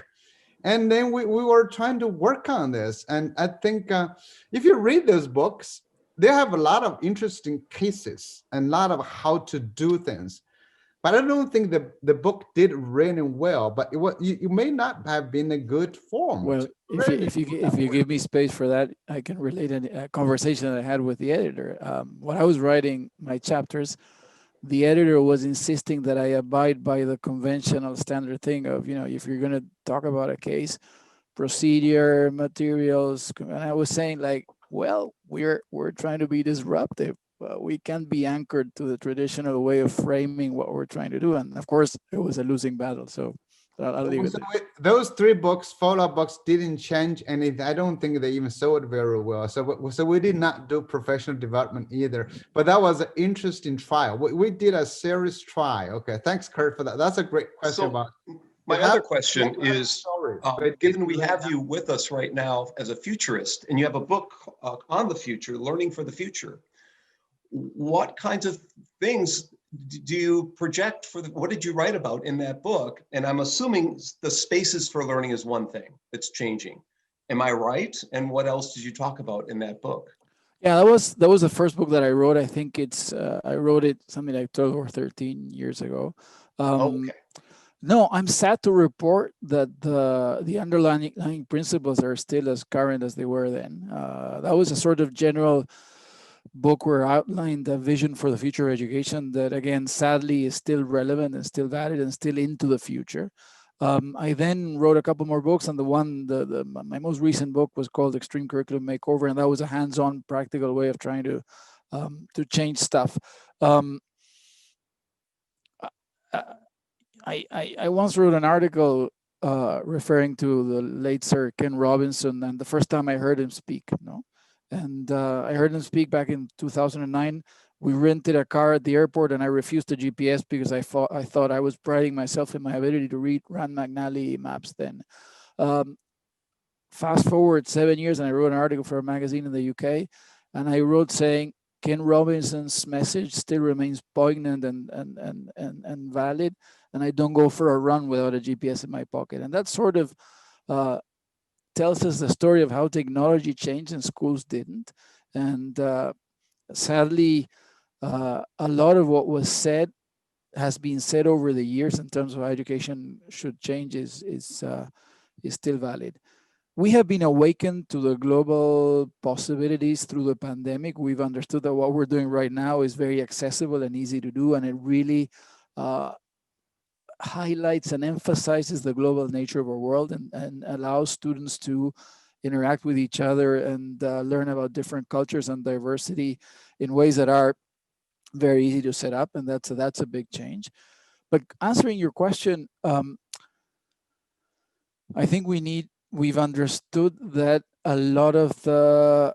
And then we were trying to work on this. And I think if you read those books, they have a lot of interesting cases and a lot of how to do things. But I don't think the book did really well, but it may not have been a good form. Well, if you give me space for that, I can relate a conversation that I had with the editor. When I was writing my chapters, the editor was insisting that I abide by the conventional standard thing of, if you're going to talk about a case, procedure, materials. And I was saying, like, well, we're trying to be disruptive. We can't be anchored to the traditional way of framing what we're trying to do. And of course, it was a losing battle. So I'll leave it there. Those 3 books, follow-up books, didn't change anything. I don't think they even sold very well. So we did not do professional development either. But that was an interesting trial. We did a serious trial. Okay, thanks, Kurt, for that. That's a great question. My other question is, given we have you with us right now as a futurist, and you have a book on the future, Learning for the Future, what kinds of things do you project for what did you write about in that book? And I'm assuming the spaces for learning is one thing that's changing. Am I right? And what else did you talk about in that book? Yeah, that was the first book that I wrote. I think I wrote it something like 12 or 13 years ago. Okay. No, I'm sad to report that the underlying principles are still as current as they were then. That was a sort of general book where I outlined the vision for the future of education that, again, sadly is still relevant and still valid and still into the future. I then wrote a couple more books, and my most recent book was called Extreme Curriculum Makeover, and that was a hands-on practical way of trying to change stuff. I once wrote an article referring to the late Sir Ken Robinson, and the first time I heard him speak, and I heard him speak back in 2009. We rented a car at the airport, and I refused the GPS because I thought I was priding myself in my ability to read Rand McNally maps then. Fast forward 7 years, and I wrote an article for a magazine in the UK, and I wrote saying Ken Robinson's message still remains poignant and valid, and I don't go for a run without a GPS in my pocket. And that sort of tells us the story of how technology changed and schools didn't. And sadly, a lot of what was said has been said over the years in terms of how education should change is still valid. We have been awakened to the global possibilities through the pandemic. We've understood that what we're doing right now is very accessible and easy to do, and it really highlights and emphasizes the global nature of our world and allows students to interact with each other and learn about different cultures and diversity in ways that are very easy to set up, and that's a big change. But answering your question, I think we've understood that a lot of the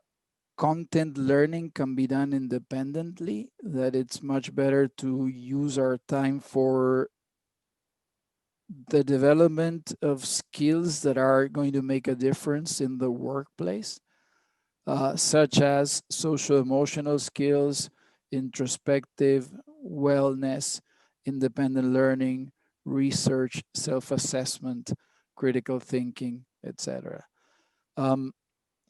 content learning can be done independently, that it's much better to use our time for the development of skills that are going to make a difference in the workplace, such as social emotional skills, introspective, wellness, independent learning, research, self-assessment, critical thinking, etc.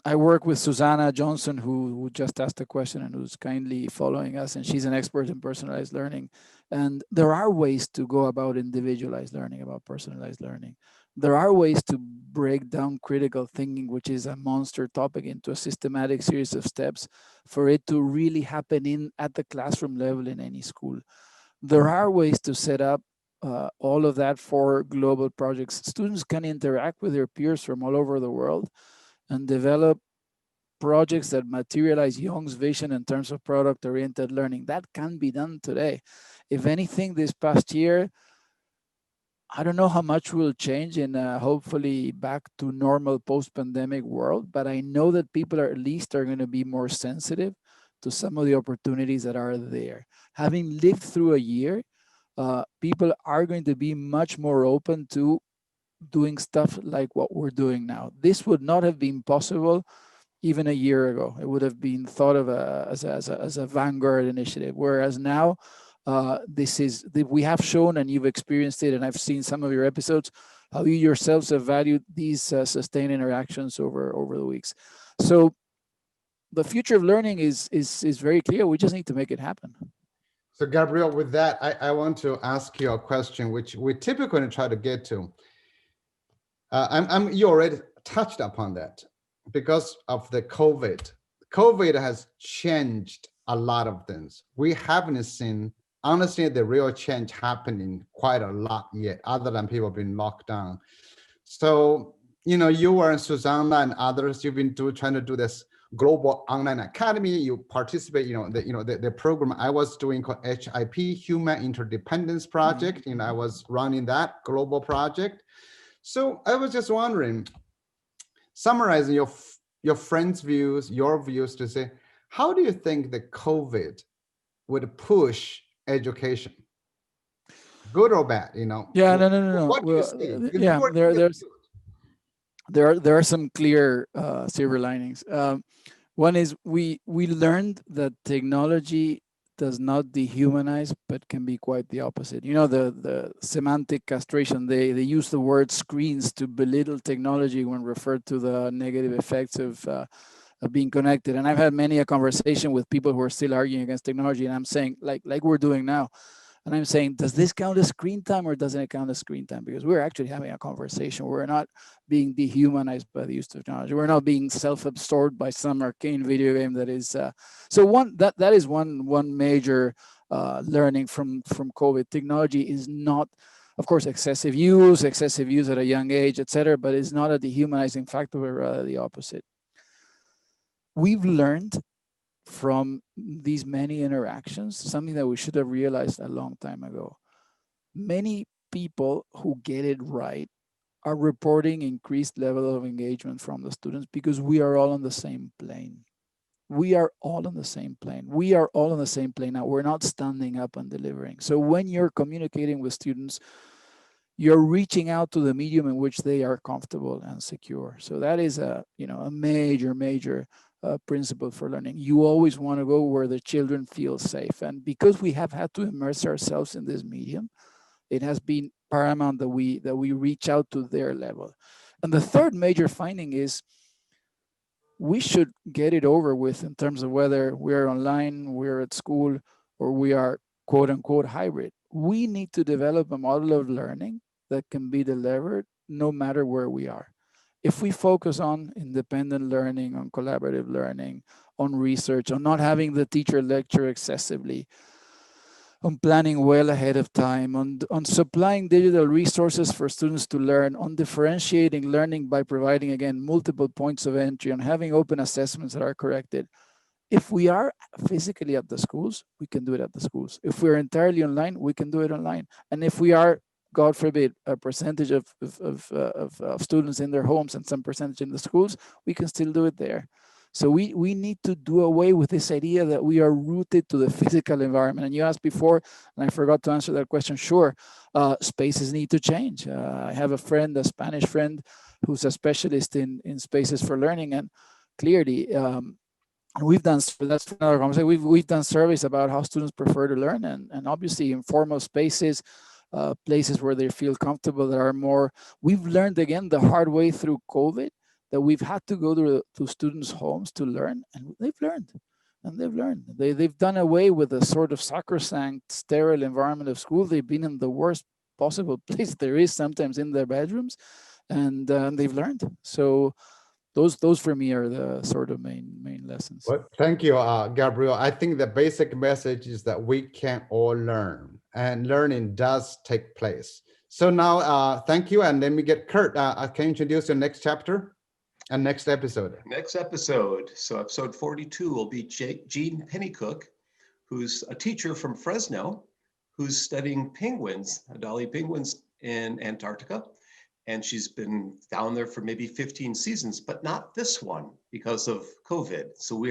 I work with Susanna Johnson, who just asked a question and who's kindly following us, and she's an expert in personalized learning. And there are ways to go about individualized learning, about personalized learning. There are ways to break down critical thinking, which is a monster topic, into a systematic series of steps for it to really happen at the classroom level in any school. There are ways to set up all of that for global projects. Students can interact with their peers from all over the world and develop projects that materialize Young's vision in terms of product-oriented learning. That can be done today. If anything, this past year, I don't know how much will change in hopefully back to normal post-pandemic world, but I know that people are at least are going to be more sensitive to some of the opportunities that are there. Having lived through a year, people are going to be much more open to doing stuff like what we're doing now. This would not have been possible even a year ago. It would have been thought of as a vanguard initiative, whereas now we have shown, and you've experienced it, and I've seen some of your episodes, how you yourselves have valued these sustained interactions over the weeks. So the future of learning is very clear. We just need to make it happen. So Gabriel, with that, I want to ask you a question, which we typically try to get to. You already touched upon that. Because of the COVID. COVID has changed a lot of things. We haven't seen, honestly, the real change happening quite a lot yet, other than people being locked down. So, you and Susanna and others, you've been trying to do this global online academy. You participate, the program I was doing called HIP, Human Interdependence Project. I was running that global project. So I was just wondering, summarizing your friends' views, your views, to say, how do you think the COVID would push education? Good or bad, Yeah, no. What do you see? There are some clear silver linings. One is we learned that technology does not dehumanize, but can be quite the opposite. The semantic castration, they use the word screens to belittle technology when referred to the negative effects of being connected. And I've had many a conversation with people who are still arguing against technology, and I'm saying, like we're doing now, and I'm saying, does this count as screen time or doesn't it count as screen time? Because we're actually having a conversation. We're not being dehumanized by the use of technology. We're not being self-absorbed by some arcane video game that is. So that is one major learning from COVID. Technology is not, of course, excessive use at a young age, etc., but it's not a dehumanizing factor, but rather the opposite. We've learned from these many interactions something that we should have realized a long time ago. Many people who get it right are reporting increased level of engagement from the students because we are all on the same plane. We are all on the same plane. We are all on the same plane now. We're not standing up and delivering. So when you're communicating with students, you're reaching out to the medium in which they are comfortable and secure. So that is a major principle for learning. You always want to go where the children feel safe. And because we have had to immerse ourselves in this medium, it has been paramount that we reach out to their level. And the third major finding is we should get it over with in terms of whether we're online, we're at school, or we are quote unquote hybrid. We need to develop a model of learning that can be delivered no matter where we are. If we focus on independent learning, on collaborative learning, on research, on not having the teacher lecture excessively, on planning well ahead of time, on supplying digital resources for students to learn, on differentiating learning by providing, again, multiple points of entry, on having open assessments that are corrected. If we are physically at the schools, we can do it at the schools. If we're entirely online, we can do it online. And if we are God forbid, a percentage of students in their homes and some percentage in the schools, we can still do it there. So we need to do away with this idea that we are rooted to the physical environment. And you asked before, and I forgot to answer that question. Sure, spaces need to change. I have a friend, a Spanish friend, who's a specialist in spaces for learning, and clearly, and we've done, that's another conversation. We've done surveys about how students prefer to learn, and obviously informal spaces, places where they feel comfortable, that are more. We've learned again the hard way through COVID that we've had to go to students' homes to learn, and they've learned. They've done away with the sort of sacrosanct, sterile environment of school. They've been in the worst possible place there is, sometimes in their bedrooms, and they've learned. So those for me are the sort of main lessons. Well, thank you, Gabriel. I think the basic message is that we can all learn, and learning does take place. So now, thank you, and let me get Kurt. Can you introduce your next chapter and next episode? Next episode. So episode 42 will be Jean Pennycook, who's a teacher from Fresno, who's studying penguins, Adelie penguins in Antarctica. And she's been down there for maybe 15 seasons, but not this one because of COVID. So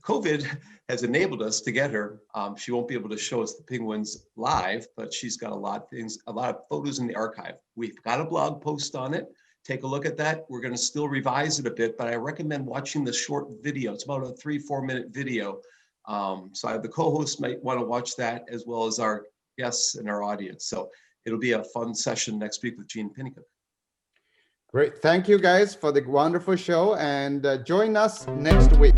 COVID has enabled us to get her. She won't be able to show us the penguins live, but she's got a lot of photos in the archive. We've got a blog post on it. Take a look at that. We're going to still revise it a bit, but I recommend watching the short video. It's about a 3-4 minute video. So the co-hosts might want to watch that, as well as our guests and our audience. So it'll be a fun session next week with Jean Pennycook. Great. Thank you guys for the wonderful show, and join us next week.